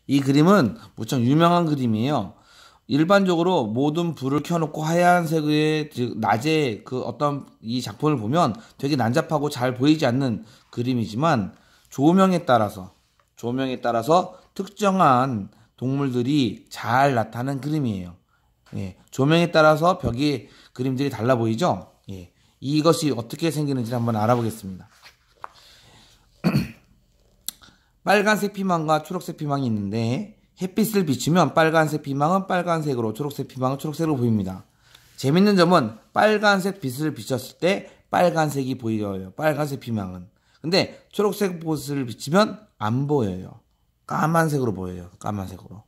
이 그림은 무척 유명한 그림이에요. 일반적으로 모든 불을 켜놓고 하얀색의 낮에 그 어떤 이 작품을 보면 되게 난잡하고 잘 보이지 않는 그림이지만 조명에 따라서 특정한 동물들이 잘 나타나는 그림이에요. 예, 조명에 따라서 벽이 그림들이 달라 보이죠? 예, 이것이 어떻게 생기는지 한번 알아보겠습니다. 빨간색 피망과 초록색 피망이 있는데 햇빛을 비추면 빨간색 피망은 빨간색으로, 초록색 피망은 초록색으로 보입니다. 재밌는 점은 빨간색 빛을 비췄을 때 빨간색이 보여요. 빨간색 피망은. 근데 초록색 빛을 비치면 안 보여요. 까만색으로 보여요. 까만색으로.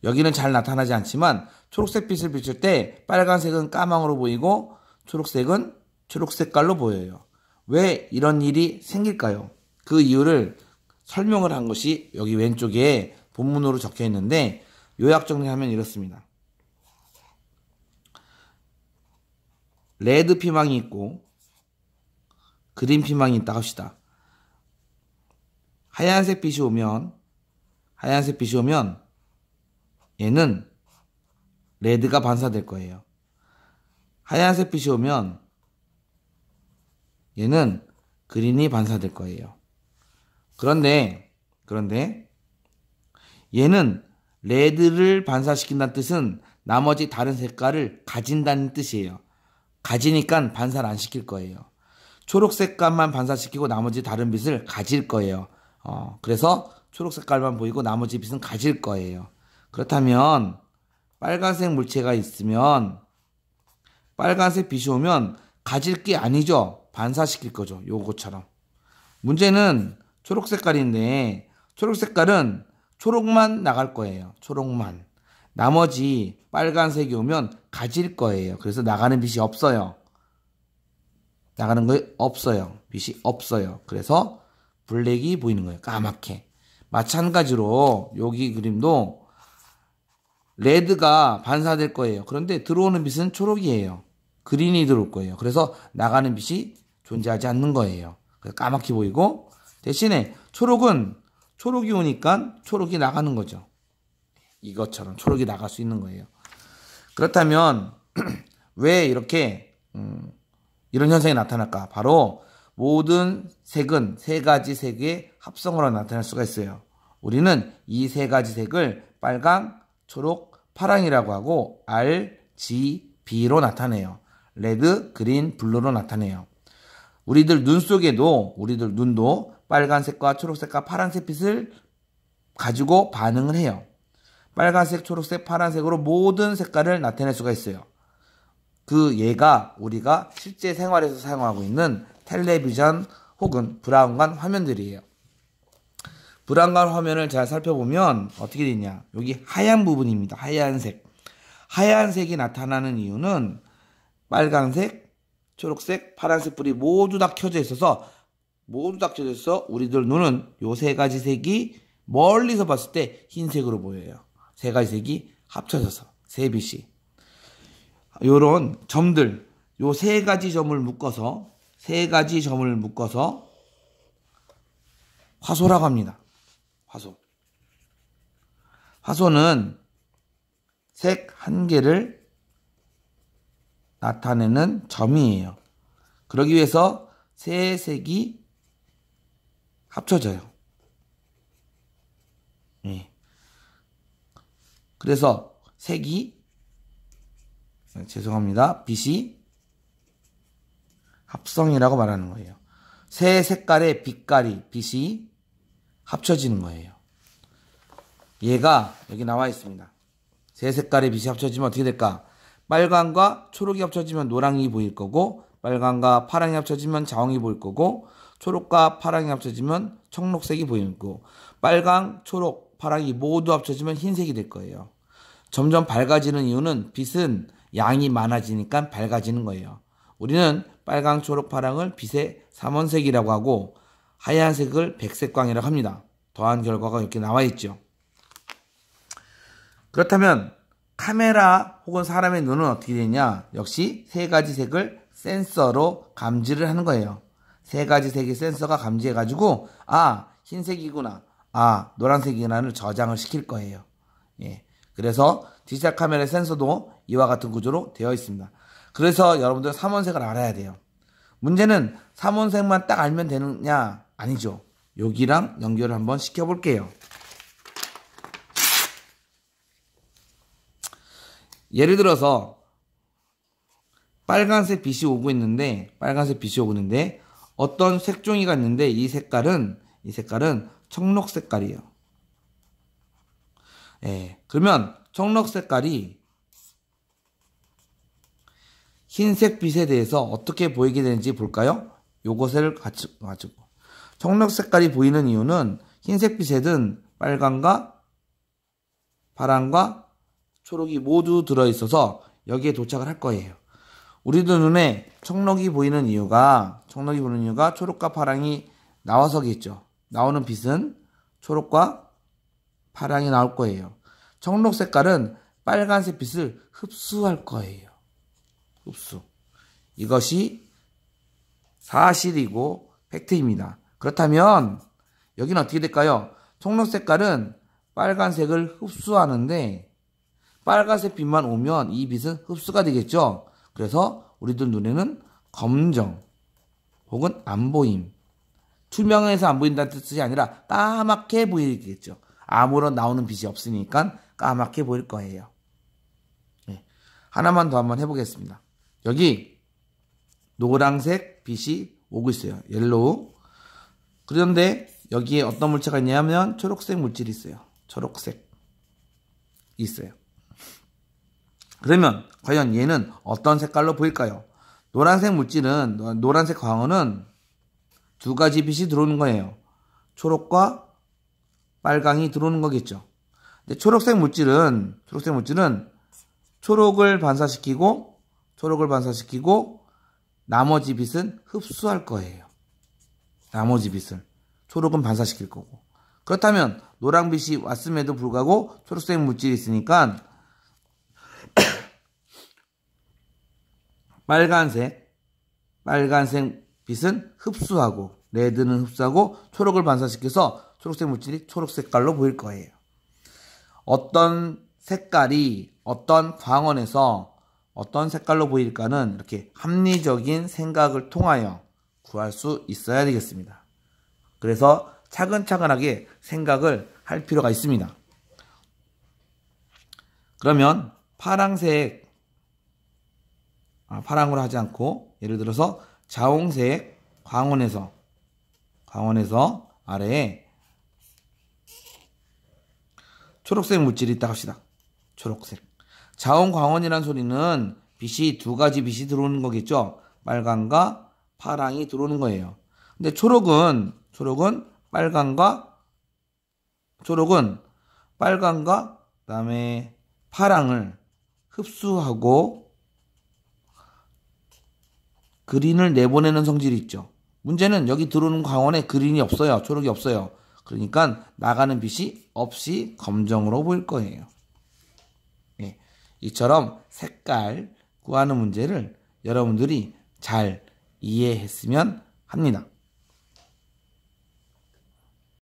여기는 잘 나타나지 않지만 초록색 빛을 비출 때 빨간색은 까망으로 보이고 초록색은 초록색깔로 보여요. 왜 이런 일이 생길까요? 그 이유를 설명을 한 것이 여기 왼쪽에 본문으로 적혀 있는데 요약 정리하면 이렇습니다. 레드 피망이 있고 그린 피망이 있다 합시다. 하얀색 빛이 오면 얘는 레드가 반사될 거예요. 하얀색 빛이 오면 얘는 그린이 반사될 거예요. 그런데 얘는 레드를 반사시킨다는 뜻은 나머지 다른 색깔을 가진다는 뜻이에요. 가지니까 반사를 안 시킬 거예요. 초록색깔만 반사시키고 나머지 다른 빛을 가질 거예요. 그래서 초록색깔만 보이고 나머지 빛은 가질 거예요. 그렇다면 빨간색 물체가 있으면 빨간색 빛이 오면 가질 게 아니죠. 반사시킬 거죠. 요거처럼. 문제는 초록색깔인데 초록색깔은 초록만 나갈 거예요. 초록만. 나머지 빨간색이 오면 가질 거예요. 그래서 나가는 빛이 없어요. 나가는 거 없어요. 빛이 없어요. 그래서 블랙이 보이는 거예요. 까맣게. 마찬가지로 여기 그림도 레드가 반사될 거예요. 그런데 들어오는 빛은 초록이에요. 그린이 들어올 거예요. 그래서 나가는 빛이 존재하지 않는 거예요. 그래서 까맣게 보이고 대신에 초록이 오니까 초록이 나가는 거죠. 이것처럼 초록이 나갈 수 있는 거예요. 그렇다면 왜 이렇게 이런 현상이 나타날까? 바로 모든 색은 세 가지 색의 합성으로 나타날 수가 있어요. 우리는 이 세 가지 색을 빨강, 초록, 파랑이라고 하고 RGB로 나타내요. 레드, 그린, 블루로 나타내요. 우리들 눈도 빨간색과 초록색과 파란색 빛을 가지고 반응을 해요. 빨간색, 초록색, 파란색으로 모든 색깔을 나타낼 수가 있어요. 얘가 우리가 실제 생활에서 사용하고 있는 텔레비전 혹은 브라운관 화면들이에요. 브라운관 화면을 잘 살펴보면 어떻게 되냐? 여기 하얀 부분입니다. 하얀색. 하얀색이 나타나는 이유는 빨간색, 초록색, 파란색 불이 모두 다 켜져 있어서 우리들 눈은 요 세 가지 색이 멀리서 봤을 때 흰색으로 보여요. 세 가지 색이 합쳐져서 세 빛이. 요런 점들, 요 세 가지 점을 묶어서 화소라고 합니다. 화소는 색 한 개를 나타내는 점이에요. 그러기 위해서 세 색이 합쳐져요. 예. 그래서 빛이 합성이라고 말하는 거예요. 세 색깔의 빛이 합쳐지는 거예요. 얘가 여기 나와 있습니다. 세 색깔의 빛이 합쳐지면 어떻게 될까? 빨강과 초록이 합쳐지면 노랑이 보일 거고, 빨강과 파랑이 합쳐지면 자홍이 보일 거고, 초록과 파랑이 합쳐지면 청록색이 보일 거고, 빨강, 초록, 파랑이 모두 합쳐지면 흰색이 될 거예요. 점점 밝아지는 이유는 빛은 양이 많아지니까 밝아지는 거예요. 우리는 빨강, 초록, 파랑을 빛의 삼원색이라고 하고 하얀색을 백색광이라고 합니다. 더한 결과가 이렇게 나와 있죠. 그렇다면 카메라 혹은 사람의 눈은 어떻게 되냐? 역시 세 가지 색을 센서로 감지를 하는 거예요. 세 가지 색의 센서가 감지해가지고 흰색이구나, 아, 노란색이라는 저장을 시킬 거예요. 예. 그래서 디지털 카메라 센서도 이와 같은 구조로 되어 있습니다. 그래서 여러분들 삼원색을 알아야 돼요. 문제는 삼원색만 딱 알면 되느냐? 아니죠. 여기랑 연결을 한번 시켜볼게요. 예를 들어서 빨간색 빛이 오고 있는데 어떤 색종이가 있는데 이 색깔은 청록 색깔이에요. 예. 그러면 청록 색깔이 흰색 빛에 대해서 어떻게 보이게 되는지 볼까요? 요것을 가지고 청록 색깔이 보이는 이유는 흰색 빛에는 빨강과 파랑과 초록이 모두 들어있어서 여기에 도착을 할 거예요. 우리들 눈에 청록이 보이는 이유가 초록과 파랑이 나와서겠죠. 나오는 빛은 초록과 파랑이 나올 거예요. 청록 색깔은 빨간색 빛을 흡수할 거예요. 흡수. 이것이 사실이고 팩트입니다. 그렇다면 여기는 어떻게 될까요? 청록 색깔은 빨간색을 흡수하는데 빨간색 빛만 오면 이 빛은 흡수가 되겠죠. 그래서 우리들 눈에는 검정 혹은 안 보임. 투명해서 안 보인다는 뜻이 아니라 까맣게 보이겠죠. 아무런 나오는 빛이 없으니까 까맣게 보일 거예요. 네. 하나만 더 한번 해보겠습니다. 여기 노란색 빛이 오고 있어요. 옐로우. 그런데 여기에 어떤 물체가 있냐면 초록색 물질이 있어요. 초록색 있어요. 그러면 과연 얘는 어떤 색깔로 보일까요? 노란색 물질은, 노란색 광원은 두 가지 빛이 들어오는 거예요. 초록과 빨강이 들어오는 거겠죠. 근데 초록색 물질은 초록을 반사시키고 나머지 빛은 흡수할 거예요. 나머지 빛을 초록은 반사시킬 거고. 그렇다면 노란빛이 왔음에도 불구하고 초록색 물질이 있으니까 빨간색 빛은 흡수하고 레드는 흡수하고 초록을 반사시켜서 초록색 물질이 초록 색깔로 보일 거예요. 어떤 색깔이 어떤 광원에서 어떤 색깔로 보일까는 이렇게 합리적인 생각을 통하여 구할 수 있어야 되겠습니다. 그래서 차근차근하게 생각을 할 필요가 있습니다. 그러면 파랑으로 하지 않고 예를 들어서 자홍색 광원에서 아래에 초록색 물질이 있다 합시다. 초록색. 자홍광원이라는 소리는 빛이 두 가지 빛이 들어오는 거겠죠. 빨강과 파랑이 들어오는 거예요. 근데 초록은 빨강과 그다음에 파랑을 흡수하고 그린을 내보내는 성질이 있죠. 문제는 여기 들어오는 광원에 그린이 없어요. 초록이 없어요. 그러니까 나가는 빛이 없이 검정으로 보일 거예요. 예, 이처럼 색깔 구하는 문제를 여러분들이 잘 이해했으면 합니다.